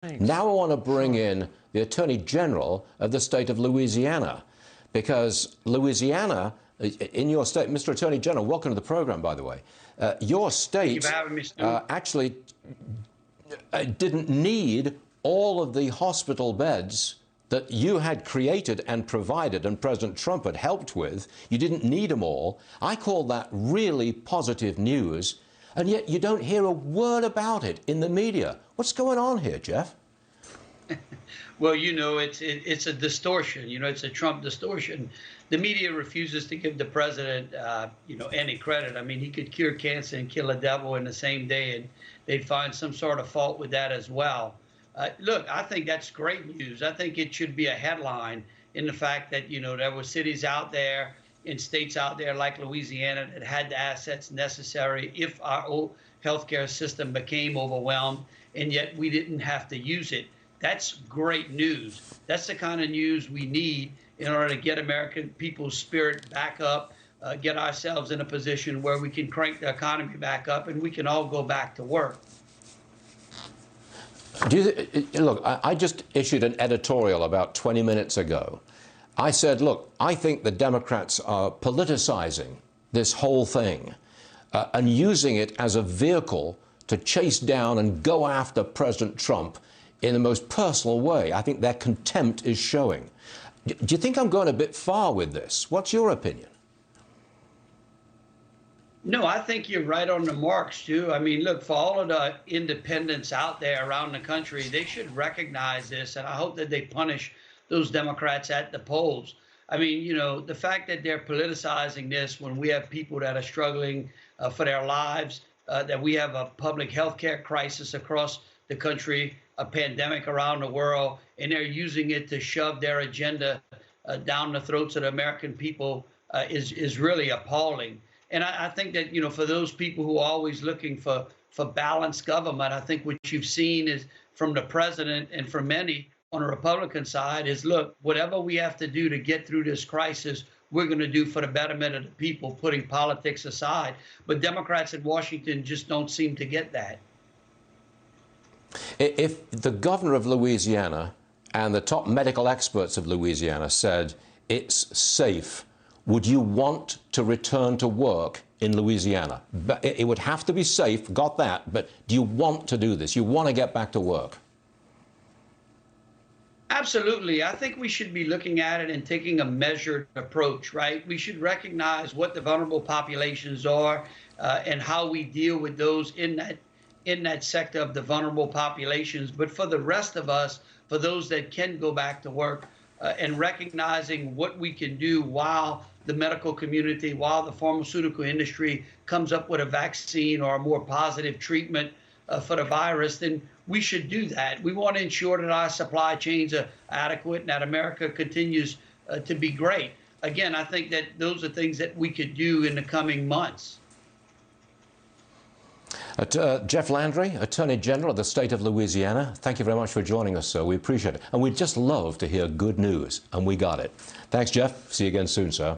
Thanks. Now I want to bring in the Attorney General of the state of Louisiana, because Louisiana, in your state, Mr. Attorney General, welcome to the program, by the way. Your state Thank you for having me, Stu. actually didn't need all of the hospital beds that you had created and provided and President Trump had helped with. You didn't need them all. I call that really positive news, and yet you don't hear a word about it in the media. What's going on here, Jeff? Well, you know, it's a distortion. You know, it's a Trump distortion. The media refuses to give the president, any credit. I mean, he could cure cancer and kill a devil in the same day, and they'd find some sort of fault with that as well. Look, I think that's great news. I think it should be a headline in the fact that, you know, there were cities out there in states out there like Louisiana that had the assets necessary if our healthcare system became overwhelmed, and yet we didn't have to use it. That's great news. That's the kind of news we need in order to get American people's spirit back up, get ourselves in a position where we can crank the economy back up and we can all go back to work. Look, I just issued an editorial about 20 minutes ago. I said, look, I think the Democrats are politicizing this whole thing and using it as a vehicle to chase down and go after President Trump in the most personal way. I think their contempt is showing. Do you think I'm going a bit far with this? What's your opinion? No, I think you're right on the mark, Stu. I mean, look, for all of the independents out there around the country, they should recognize this, and I hope that they punish those Democrats at the polls. I mean, you know, the fact that they're politicizing this when we have people that are struggling for their lives, that we have a public health care crisis across the country, a pandemic around the world, and they're using it to shove their agenda down the throats of the American people is really appalling. And I think that, you know, for those people who are always looking for balanced government, I think what you've seen is from the president and from many on the Republican side is, look, whatever we have to do to get through this crisis, we're going to do for the betterment of the people, putting politics aside. But Democrats in Washington just don't seem to get that. If the governor of Louisiana and the top medical experts of Louisiana said it's safe, would you want to return to work in Louisiana? It would have to be safe, got that, but do you want to do this? You want to get back to work? Absolutely. I think we should be looking at it and taking a measured approach, right? We should recognize what the vulnerable populations are and how we deal with those in that sector of the vulnerable populations. But for the rest of us, for those that can go back to work, and recognizing what we can do while the medical community, while the pharmaceutical industry comes up with a vaccine or a more positive treatment for the virus, then we should do that. We want to ensure that our supply chains are adequate and that America continues to be great. Again, I think that those are things that we could do in the coming months. Jeff Landry, Attorney General of the state of Louisiana, thank you very much for joining us, sir. We appreciate it. And we'd just love to hear good news, and we got it. Thanks, Jeff. See you again soon, sir.